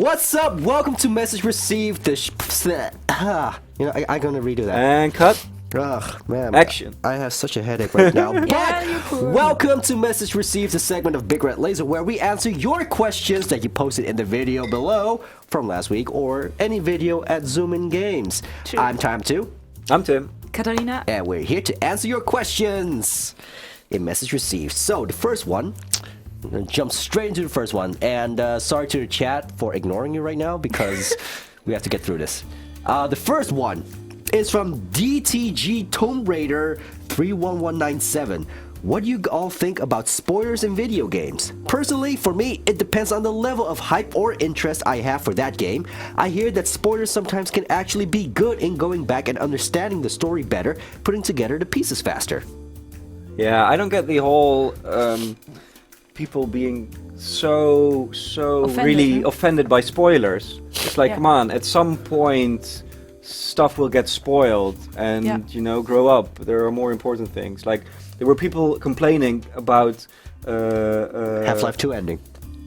What's up? Welcome to Message Received. I'm gonna redo that. And cut. Ugh, man. Action. I have such a headache right now. But Yeah, welcome to Message Received, a segment of Big Red Laser where we answer your questions that you posted in the video below from last week or any video at Zoomin Games. True. I'm Tamtu. I'm Tim. Katarina. And we're here to answer your questions in Message Received. So, the first one, I'm going to jump straight into the first one. And sorry to the chat for ignoring you right now because we have to get through this. The first one is from DTG Tomb Raider 31197. What do you all think about spoilers in video games? Personally, for me, it depends on the level of hype or interest I have for that game. I hear that spoilers sometimes can actually be good in going back and understanding the story better, putting together the pieces faster. Yeah, I don't get the whole people being so Offended, really huh? offended by spoilers. It's like, Yeah. come on, at some point stuff will get spoiled and, Yeah. grow up. There are more important things. Like, there were people complaining about... Half-Life 2 ending.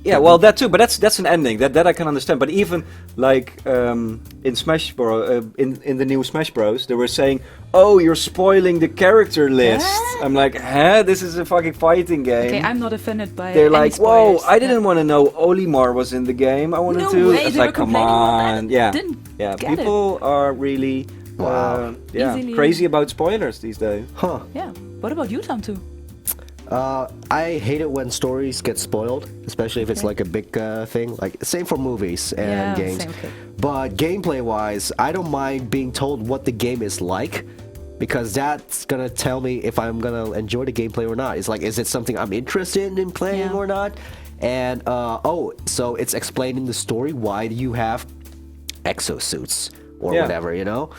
Yeah, well, that too, but that's an ending. That I can understand. But even like in Smash Bros, in the new Smash Bros, they were saying, "Oh, you're spoiling the character list." What? I'm like, "Huh? This is a fucking fighting game." Okay, I'm not offended by They're any like, "Whoa, spoilers. I didn't want to know Olimar was in the game. I wanted No to." way, It's they were like, come complaining about that on, and yeah, didn't yeah. get it. People are really, Wow. Easily- crazy about spoilers these days. Huh. Yeah. What about you, Tamtu? I hate it when stories get spoiled, especially if it's Okay. like a big thing. Like, same for movies and Yeah, games. same, okay. But gameplay-wise, I don't mind being told what the game is like, because that's gonna tell me if I'm gonna enjoy the gameplay or not. It's like, is it something I'm interested in playing Yeah. or not? And so it's explaining the story. Why do you have exosuits or Yeah. whatever, you know?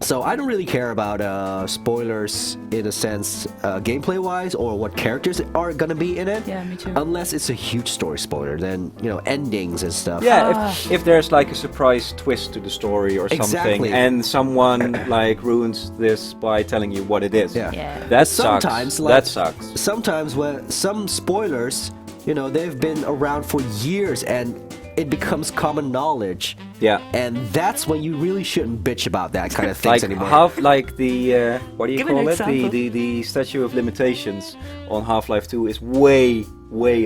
So I don't really care about spoilers in a sense, gameplay-wise, or what characters are gonna be in it. Yeah, me too. Unless it's a huge story spoiler, then endings and stuff. Yeah, if there's like a surprise twist to the story or something, Exactly. and someone like ruins this by telling you what it is, Yeah. Yeah. that sucks. Sometimes, That sucks. Sometimes when some spoilers, they've been around for years and it becomes common knowledge. Yeah. And that's when you really shouldn't bitch about that kind of things Like anymore. like the what do you Give an call it? example. The statute of limitations on Half-Life 2 is way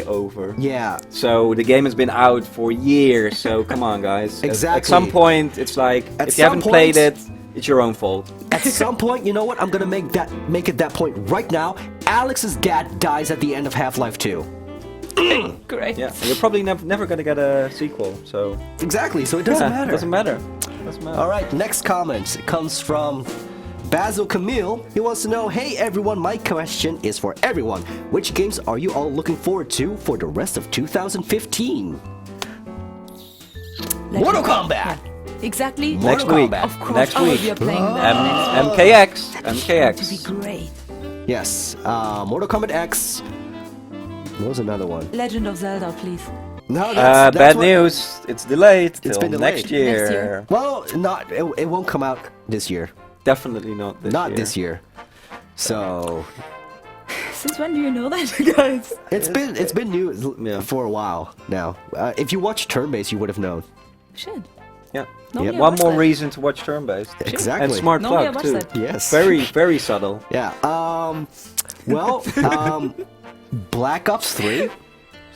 over. Yeah. So the game has been out for years. So come on, guys. Exactly. At some point, it's like At if you haven't some played point- it, it's your own fault. At some point, you know what? I'm gonna make it that point right now. Alex's dad dies at the end of Half-Life 2. Great. Yeah. You're probably never gonna get a sequel. So Exactly, so it doesn't yeah, matter. Doesn't matter. Doesn't matter. All right, next comment comes from Basil Camille. He wants to know, hey everyone, my question is for everyone. Which games are you all looking forward to for the rest of 2015? Mortal Kombat! Yeah. Exactly. Next Mortal week. Kombat. Of course, Next I will week. be playing that next MKX. to be MKX. great. Yes, Mortal Kombat X. What was another one? Legend of Zelda, please. No, Bad what- news. It's delayed. It's till been delayed. next year. Next year. Well, it won't come out this year. Definitely not this Not year. this year. So Since when do you know that, guys? it's been new Yeah. for a while now. If you watch turn-based, you would have known. Shit. Yeah. Normally I One watch more that. reason to watch turn-based. Exactly. And smart Normally I plug watch too. that. Yes. Very subtle. Yeah. Well, Black Ops 3.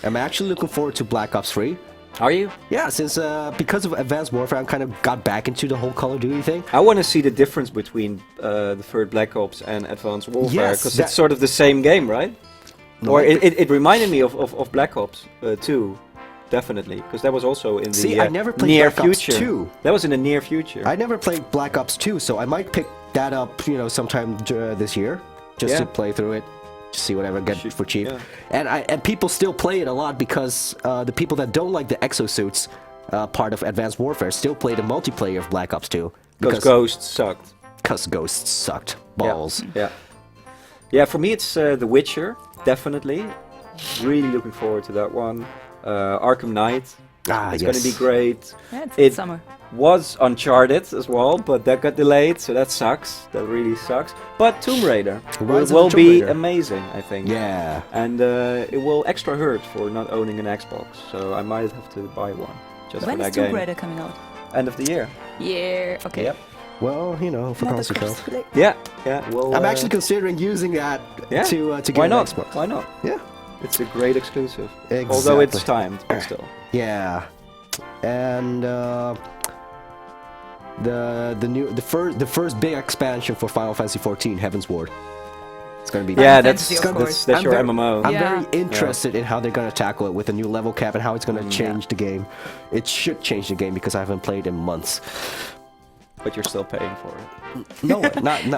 I'm actually looking forward to Black Ops 3. Are you? Yeah, since because of Advanced Warfare, I kind of got back into the whole Call of Duty thing. I want to see the difference between the third Black Ops and Advanced Warfare, Yes, because that- it's sort of the same game, right? No, Or I- it reminded me of Black Ops 2, definitely, because that was also in the See, I never played near Black Ops future. 2. That was in the near future. I never played Black Ops 2, so I might pick that up, sometime this year, just Yeah. to play through it, just see whatever I get Should- for cheap. yeah. And people still play it a lot because the people that don't like the exosuits part of Advanced Warfare still play the multiplayer of Black Ops 2 Because Ghost sucked. because Ghosts sucked balls. Yeah. Yeah, for me it's The Witcher, definitely. Really looking forward to that one. Arkham Knight. It's going to be great. Yeah, it's It summer. was Uncharted as well, but that got delayed, so that sucks. That really sucks. But Tomb Raider Rise of will the Tomb be Raider. amazing, I think. Yeah. And it will extra hurt for not owning an Xbox, so I might have to buy one. just When for is that Tomb game. Raider coming out? End of the year. Yeah. Okay. Yep. Well, for Not console the sales. cosplay. Yeah. Well, I'm actually considering using that yeah. to get Why an not? Xbox. Why not? Yeah. It's a great exclusive. Exactly. Although it's timed, but still. Yeah. And the first big expansion for Final Fantasy 14, Heaven's Ward. It's gonna be Yeah, Fantasy, that's of course. that's I'm your very- MMO. I'm Yeah. very interested in how they're gonna tackle it with a new level cap and how it's gonna change the game. It should change the game because I haven't played in months. But you're still paying for it. No,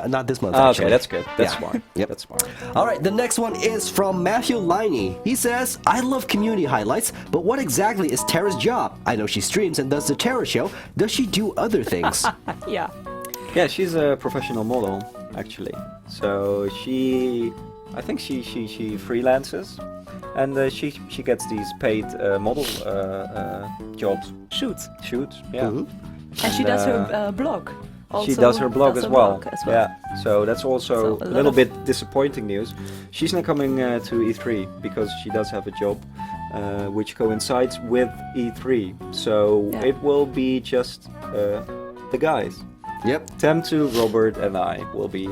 not this month. Okay, actually. that's good. That's Yeah. smart. Yep. That's smart. All right, the next one is from Matthew Liney. He says, I love community highlights, but what exactly is Terra's job? I know she streams and does the Terra show. Does she do other things? Yeah. Yeah, she's a professional model, actually. So I think she freelances, and she gets these paid model jobs. Shoots. Yeah. Mhm. And she does her blog. She Also does her blog as well. blog Yeah. So that's also So a a lot little of- bit disappointing news. She's not coming to E3 because she does have a job, which coincides with E3. So Yeah. it will be just the guys. Yep. Tamtu, Robert, and I will be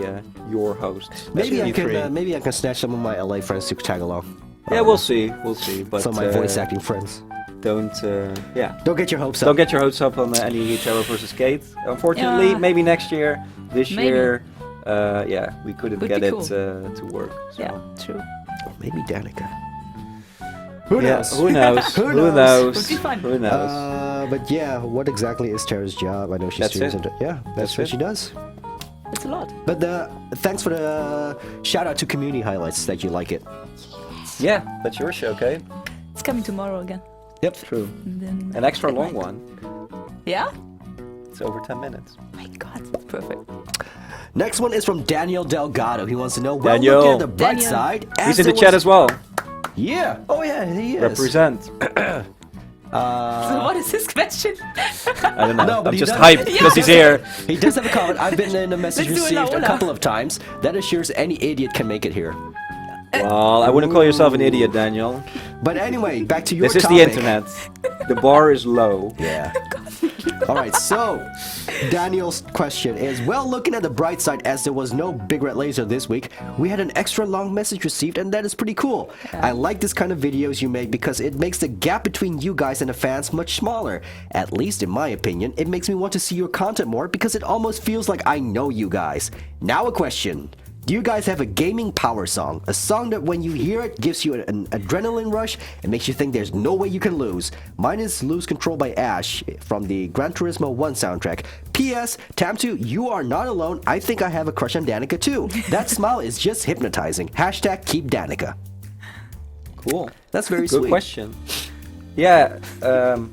your hosts. Maybe at I can E3. maybe I can snatch some of my LA friends to tag along. Yeah, we'll see. We'll see. But Some of my voice acting friends. don't. Don't get your hopes up. Don't get your hopes up on any Terra versus Kate. Unfortunately, Yeah. maybe next year. This Maybe. year, we couldn't Would get be it cool. to work. So. Yeah, true. Maybe Danica. Who Yeah, knows? who knows? Who Who knows? knows? Would be fun. Who knows? But yeah, what exactly is Terra's job? I know she That's streams it. and yeah, that's what it. she does. It's a lot. But thanks for the shout out to community highlights that you like it. Yeah, that's your show, okay? It's coming tomorrow again. Yep. True. And then An extra at long night. one. Yeah? It's over 10 minutes. My God, perfect. Next one is from Daniel Delgado. He wants to know, well, Daniel. looking at the bright Daniel. side. He's in the chat as well. Yeah. Oh yeah, he is. Represent. So what is his question? I don't know. No, but I'm he just does- hyped because he's here. He does have a comment. I've been in a message Let's do it received now, a Ola. couple of times. That assures any idiot can make it here. Well, I wouldn't call yourself an idiot, Daniel. But anyway, back to your This is topic. the internet. The bar is low. Yeah. All right, so Daniel's question is, well, looking at the bright side, as there was no Big Red Laser this week, we had an extra long message received, and that is pretty cool. I like this kind of videos you make because it makes the gap between you guys and the fans much smaller. At least in my opinion, it makes me want to see your content more because it almost feels like I know you guys. Now a question. Do you guys have a gaming power song? A song that when you hear it gives you an adrenaline rush and makes you think there's no way you can lose. Mine is Lose Control by Ash from the Gran Turismo 1 soundtrack. P.S. Tamtu, you are not alone. I think I have a crush on Danica too. That smile is just hypnotizing. Hashtag keep Danica. Cool. That's very Good sweet. question. Yeah,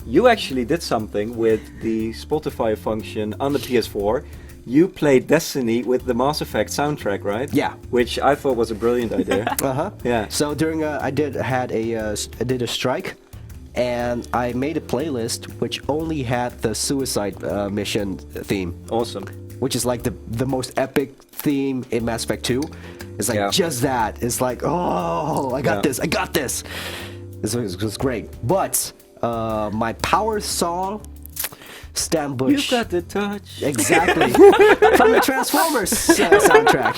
you actually did something with the Spotify function on the PS4. You played Destiny with the Mass Effect soundtrack, right? Yeah. Which I thought was a brilliant idea. Uh-huh. Yeah. So during I did a strike, and I made a playlist which only had the suicide mission theme. Awesome. Which is like the most epic theme in Mass Effect 2. It's like Yeah. just that. It's like, oh, I got Yeah. this, I got this. This was great. But my power song, Stan Bush. You've got the touch. Exactly. From the Transformers soundtrack.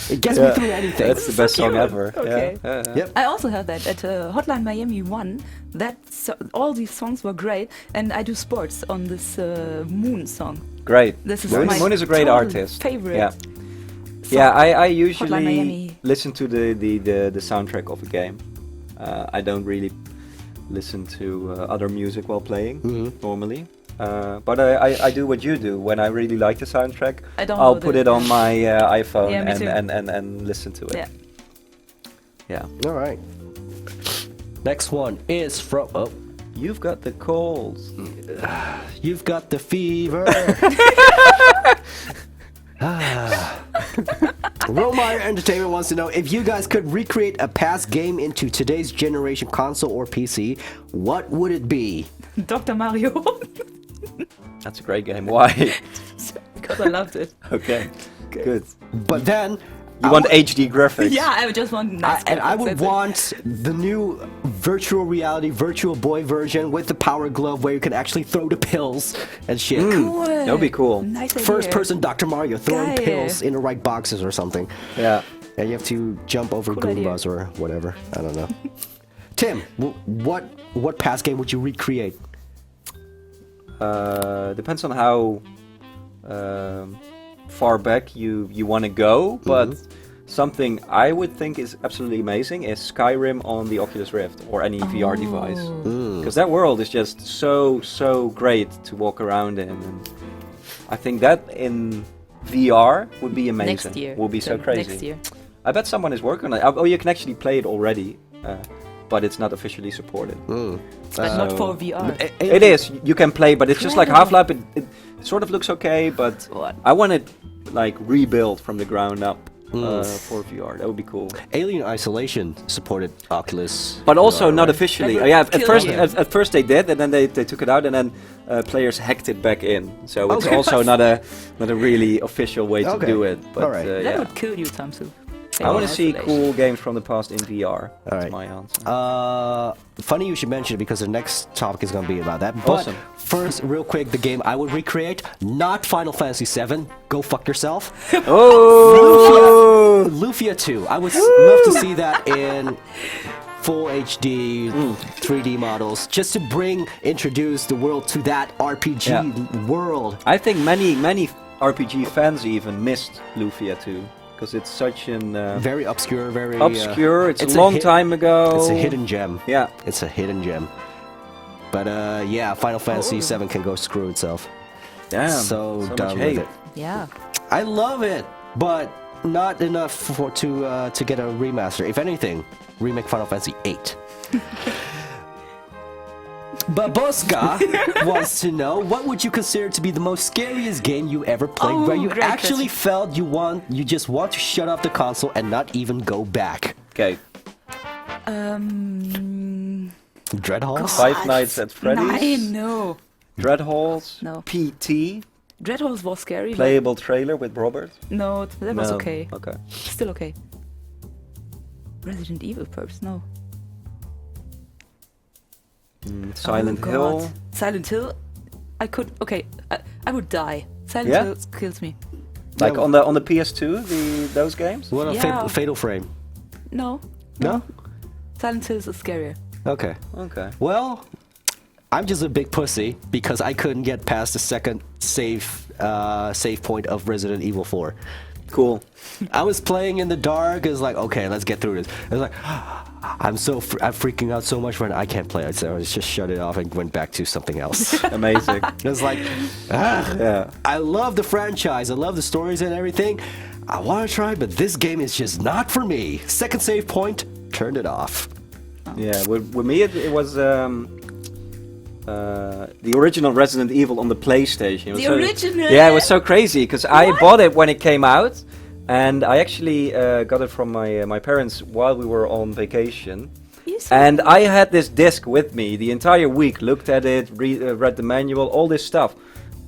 It gets me through anything. That's the best song cute. ever. Okay. Yeah. Yep. I also heard that at Hotline Miami 1. All these songs were great, and I do sports on this Moon song. Great. This is Moon, my Moon is a great total artist. favorite Yeah. song. Yeah, I Hotline usually Miami. listen to the soundtrack of a game. I don't really listen to other music while playing normally. But I do what you do. When I really like the soundtrack, I download I'll put it. it on my iPhone Yeah, me too. and listen to it. Yeah. Yeah. All right. Next one is from. Oh, You've got the calls. you've got the fever. Romeyer Entertainment wants to know if you guys could recreate a past game into today's generation console or PC, what would it be? Dr. Mario. That's a great game. Why? Because I loved it. Okay. Good. But then You want HD graphics? Yeah, I would just want nice and I graphics, would that's it. want the new virtual reality, virtual boy version with the power glove where you can actually throw the pills and shit. Cool. That would be cool. Nice idea. First person Dr. Mario throwing Geil. pills in the right boxes or something. Yeah. And you have to jump over Cool idea. Goombas or whatever. I don't know. Tim, what past game would you recreate? Depends on how far back you want to go, but something I would think is absolutely amazing is Skyrim on the Oculus Rift or any VR device, because that world is just so great to walk around in, and I think that in VR would be amazing. Next year. Would be so Then crazy. Next year. I bet someone is working on it. Oh, you can actually play it already, but it's not officially supported. But not for VR. It is. You can play, but it's just like Half-Life. It sort of looks okay, but What? I want it like rebuilt from the ground up for VR. That would be cool. Alien Isolation supported Oculus. But also VR, not right? officially. That would Yeah, at kill first, you. at first they did, and then they took it out, and then players hacked it back in. So it's Okay. also not a really official way to Okay. do it. But Alright. That yeah. would kill you, Tamtu. I want to see Isolation. cool games from the past in VR. That's Alright. my answer. Funny you should mention it because the next topic is going to be about that. But Awesome. first, real quick, the game I would recreate, not Final Fantasy VII. Go fuck yourself. Oh! Lufia 2. I would love to see that in full HD, 3D models, just to introduce the world to that RPG world. I think many RPG fans even missed Lufia 2 because it's such an Very obscure, very obscure. It's it's a a long hit- time ago. It's a hidden gem. Yeah. It's a hidden gem. But yeah, Final Fantasy VII can go screw itself. Damn. So much done hate. with it. Yeah. I love it, but not enough to get a remaster. If anything, remake Final Fantasy VIII. Baboska wants to know, what would you consider to be the most scariest game you ever played, Oh, where you great actually question. felt you just want to shut off the console and not even go back? Okay. Dreadhalls? Five Nights at Freddy's. No. Dreadhalls. No. PT. Dreadhalls was scary. Playable trailer with Robert. But no, that was No. okay. Okay. Still okay. Resident Evil perhaps, no. Silent Oh, Hill. God. Silent Hill. I would die. Silent Yeah? Hill kills me. Like Yeah. on the PS2, those games. What a Yeah. Fatal Frame? No. No? Silent Hill is scarier. Okay. Okay. Well, I'm just a big pussy because I couldn't get past the second save point of Resident Evil 4. Cool. I was playing in the dark. It's like, okay, let's get through this. It's like, I'm freaking out so much when I can't play it. So I just shut it off and went back to something else. Amazing. It's like, Yeah. I love the franchise. I love the stories and everything. I want to try, but this game is just not for me. Second save point, turned it off. Yeah. With me, it was the original Resident Evil on the PlayStation. It was The original? Yeah, it was so crazy because I What? bought it when it came out, and I actually got it from my parents while we were on vacation. And I had this disc with me the entire week, looked at it, read the manual, all this stuff.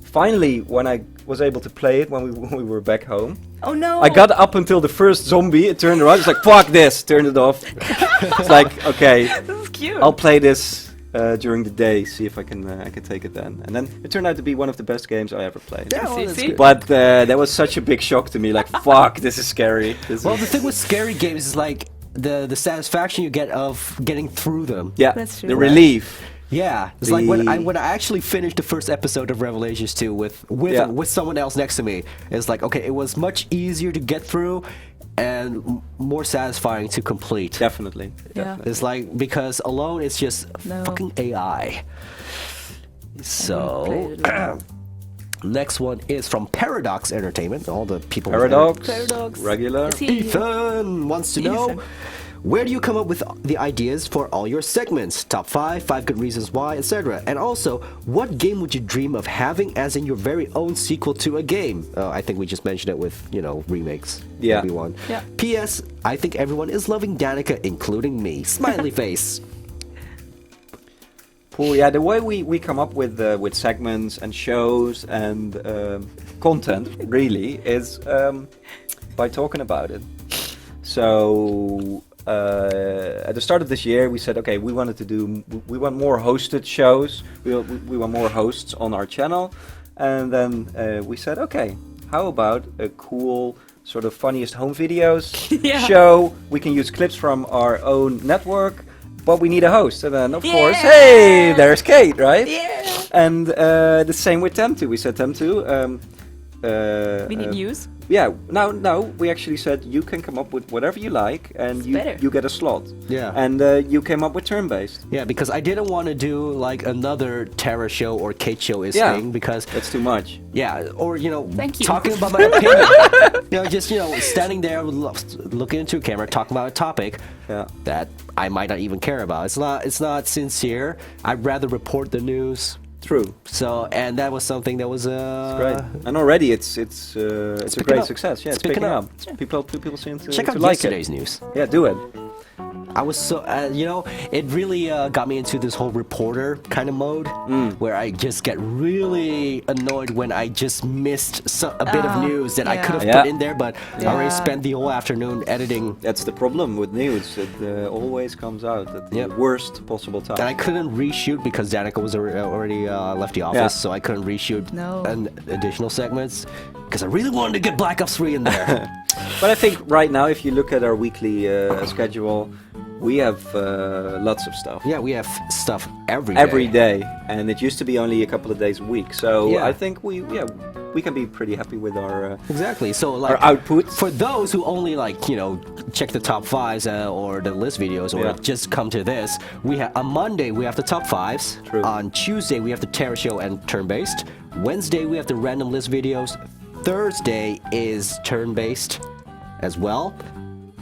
Finally, when I was able to play it when we were back home, Oh no! I got up until the first zombie, it turned around, it's like, fuck this, turned it off. It's like, okay, This is cute. I'll play this during the day, see if I can take it then. And then it turned out to be one of the best games I ever played. Yeah, well, that's See? good. But that was such a big shock to me, like, fuck, this is scary. Well, the thing with scary games is like the satisfaction you get of getting through them. yeah, That's true. the relief. Yeah, it's like when I The- actually finished the first episode of Revelations 2 with someone else next to me. It's like, okay, it was much easier to get through and more satisfying to complete. Definitely. Yeah. definitely. It's like, because alone it's just No. fucking AI. So played it alone. next one is from Paradox Entertainment. All the people with Paradox. Regular. Is he- Ethan wants to know, Ethan. where do you come up with the ideas for all your segments? Top 5 good reasons why, etc. And also, what game would you dream of having as in your very own sequel to a game? I think we just mentioned it with, remakes. Yeah. Everyone. Yeah. P.S. I think everyone is loving Danica, including me. Smiley face. Cool. Yeah, the way we come up with segments and shows and content really is by talking about it. So at the start of this year, we said, okay, we want more hosted shows. We want more hosts on our channel, and then we said, okay, how about a cool sort of funniest home videos show? We can use clips from our own network, but we need a host. And then, of course, hey, there's Kate, right? Yeah. And the same with Tamtu. We said, Tamtu, We need news. yeah, now we actually said you can come up with whatever you like, and you get a slot. Yeah. And you came up with turn-based. Yeah, because I didn't want to do like another Terra show or Kate show is thing because that's too much. yeah, or Thank you. talking about my opinion. Just standing there looking into a camera, talking about a topic that I might not even care about. It's not sincere. I'd rather report the news. True. So, and that was something that was Great. And already it's a great success. Yeah, it's picking up. People seem to check out like yesterday's it. news. Yeah, do it. I was so, it really got me into this whole reporter kind of mode where I just get really annoyed when I just missed a bit of news that I could have put in there, but I already spent the whole afternoon editing. That's the problem with news. It always comes out at the worst possible time. And I couldn't reshoot because Danica was already left the office, so I couldn't reshoot additional segments because I really wanted to get Black Ops 3 in there. But I think right now, if you look at our weekly schedule, we have lots of stuff. Yeah, we have stuff every day. Every day, and it used to be only a couple of days a week. So I think we can be pretty happy with our exactly. So like our output. For those who only check the top fives or the list videos or just come to this, we have on Monday we have the top fives. True. On Tuesday we have the Terra show and turn-based. Wednesday we have the random list videos. Thursday is turn-based as well.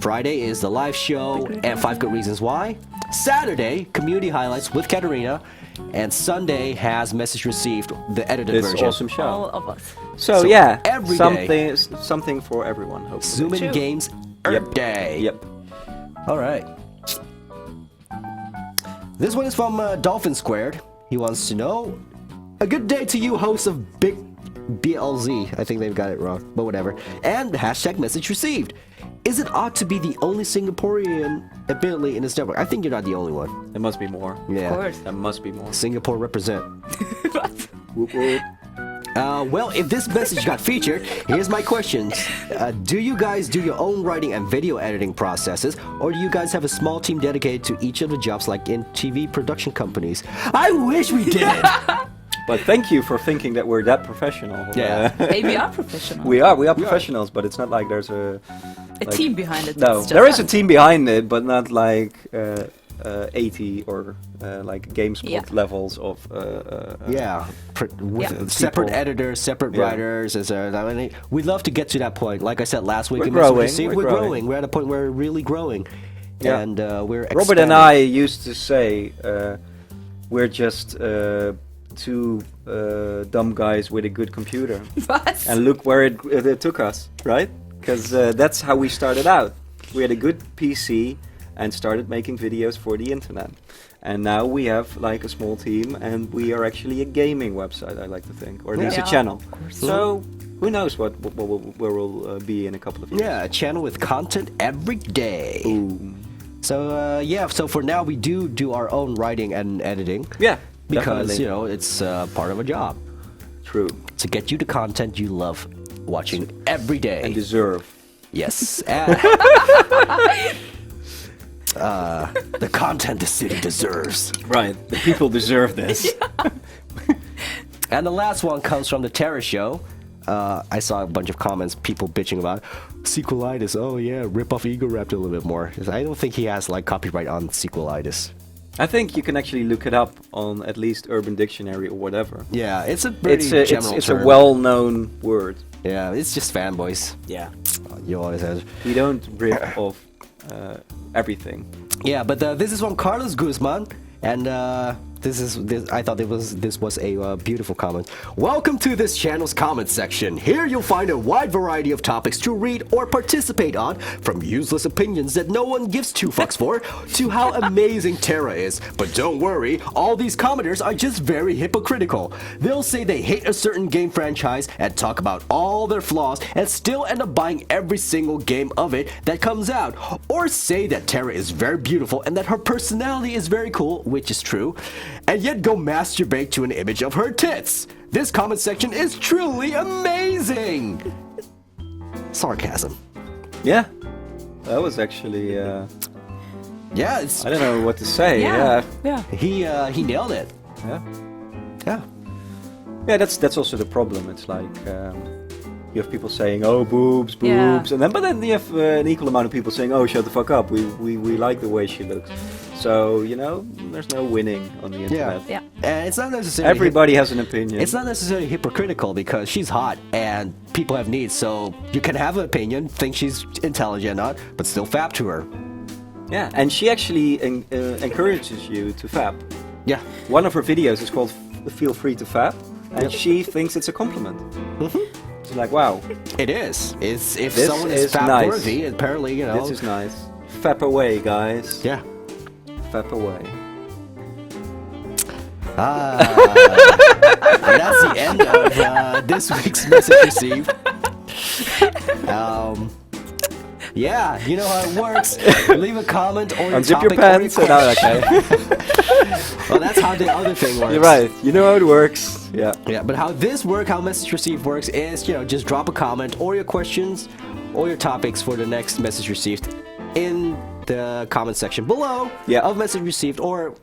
Friday is the live show and 5 Good Reasons Why. Saturday, community highlights with Katarina. And Sunday has message received, the edited version. This awesome show. All of us. So every day. Something for everyone, hopefully. Zoomin Games Earth Day. Yep. All right. This one is from Dolphin Squared. He wants to know, a good day to you, hosts of Big BLZ. I think they've got it wrong, but whatever. And hashtag message received. Is it odd to be the only Singaporean ability in this network? I think you're not the only one. There must be more. Yeah. Of course. There must be more. Singapore represent. Whoop, whoop. Well, if this message got featured, here's my questions. Do you guys do your own writing and video editing processes, or do you guys have a small team dedicated to each of the jobs like in TV production companies? I wish we did! But thank you for thinking that we're that professional. Yeah. Hey, we are professional. We are professionals, but it's not like there's a team behind it. No, It's there is just a team behind it, but not like 80 or like GameSpot levels of with separate people. editors, separate writers. We'd love to get to that point. Like I said last week, We're in Message growing, Received, we're we're growing. growing. We're at a point where we're really growing, and we're Robert and I used to say we're just two dumb guys with a good computer, What? and look where it took us, right? Because that's how we started out. We had a good PC and started making videos for the internet. And now we have like a small team, and we are actually a gaming website, I like to think, or at least a channel. Of course. So who knows where we'll be in a couple of years. Yeah, a channel with content every day. Ooh. So so for now we do our own writing and editing. Yeah, because definitely. it's part of a job True. to get you the content you love watching every day. And deserve. Yes. The content the city deserves. Right. The people deserve this. And the last one comes from the Terra show. I saw a bunch of comments, people bitching about sequelitis. Oh yeah, rip off Ego Raptor a little bit more. I don't think he has like copyright on sequelitis. I think you can actually look it up on at least Urban Dictionary or whatever. Yeah, it's a pretty general it's term. a well-known word. Yeah, it's just fanboys. Yeah. You always have. We don't rip off everything. Yeah, but this is from Carlos Guzman, and I thought this was a beautiful comment. Welcome to this channel's comment section. Here you'll find a wide variety of topics to read or participate on, from useless opinions that no one gives two fucks for, to how amazing Terra is. But don't worry, all these commenters are just very hypocritical. They'll say they hate a certain game franchise and talk about all their flaws and still end up buying every single game of it that comes out, or say that Terra is very beautiful and that her personality is very cool, which is true, and yet go masturbate to an image of her tits. This comment section is truly amazing. Sarcasm. Yeah, that was actually. Yeah, it's. I don't know what to say. Yeah. He nailed it. Yeah. Yeah. Yeah, that's also the problem. It's like you have people saying, "Oh, boobs, boobs," Yeah. but then you have an equal amount of people saying, "Oh, shut the fuck up. We like the way she looks." So there's no winning on the internet. Yeah. And it's not necessarily. Everybody has an opinion. It's not necessarily hypocritical because she's hot and people have needs, so you can have an opinion, think she's intelligent or not, but still fap to her. Yeah, and she actually encourages you to fap. Yeah. One of her videos is called "Feel Free to Fap," and she thinks it's a compliment. She's like, "Wow, It is. It's if This someone is is fap nice. worthy, apparently, this is nice. Fap away, guys. Yeah. Fap away." And that's the end of this week's message received. Yeah, you know how it works. Leave a comment or your Unzip topic your pants or and your okay. Well, that's how the other thing works. You're right. You know how it works. Yeah. Yeah, but how message received works is, just drop a comment or your questions or your topics for the next message received in the comment section below of message received, or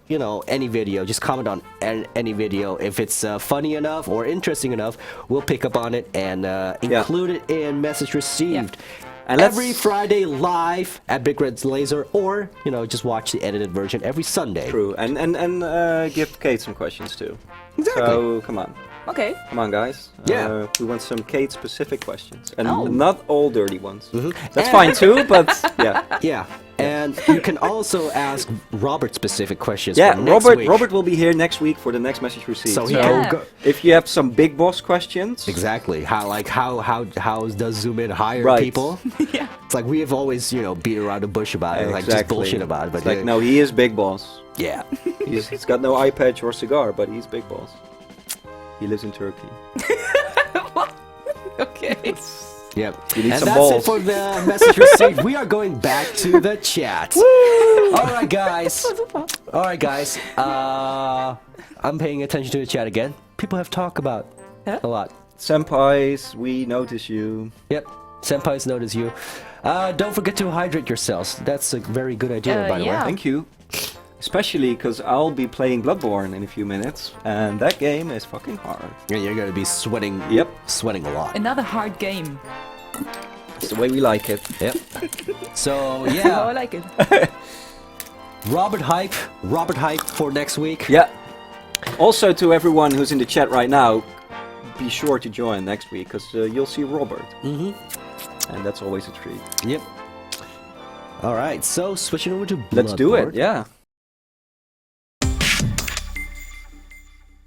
any video. Just comment on any video. If it's funny enough or interesting enough, we'll pick up on it and include it in message received. And every Friday live at Big Red's Laser, or just watch the edited version every Sunday. True. And give Kate some questions too. Exactly. So come on. Okay. Come on, guys. Yeah. We want some Kate-specific questions, and Oh. not all dirty ones. That's fine too, but yeah. Yeah. And you can also ask Robert-specific questions. Yeah, for next week. Robert will be here next week for the next message received. So he Yeah. can go. if you have some big boss questions, Exactly. How does Zoomin hire Right. people? Yeah. It's like we have always, beat around the bush about it, like just exactly. bullshit about it. But It's like, no, he is big boss. yeah. He's got no eye patch or cigar, but he's big boss. He lives in Turkey. Okay. Yep. You need And some that's balls. it for the message received. We are going back to the chat. All right, guys. All right, guys. I'm paying attention to the chat again. People have talked about a lot. Senpais, we notice you. Yep. Senpais notice you. Don't forget to hydrate yourselves. That's a very good idea, by the way. yeah. Thank you. Especially because I'll be playing Bloodborne in a few minutes, and that game is fucking hard. Yeah, you're gonna be sweating. Yep. Sweating a lot. Another hard game. It's the way we like it. Yep. So Oh, I yeah, like it. Robert hype for next week. Yeah. Also, to everyone who's in the chat right now, be sure to join next week, because you'll see Robert. And that's always a treat. Yep. All right, so switching over to Let's do it, Bloodborne. yeah.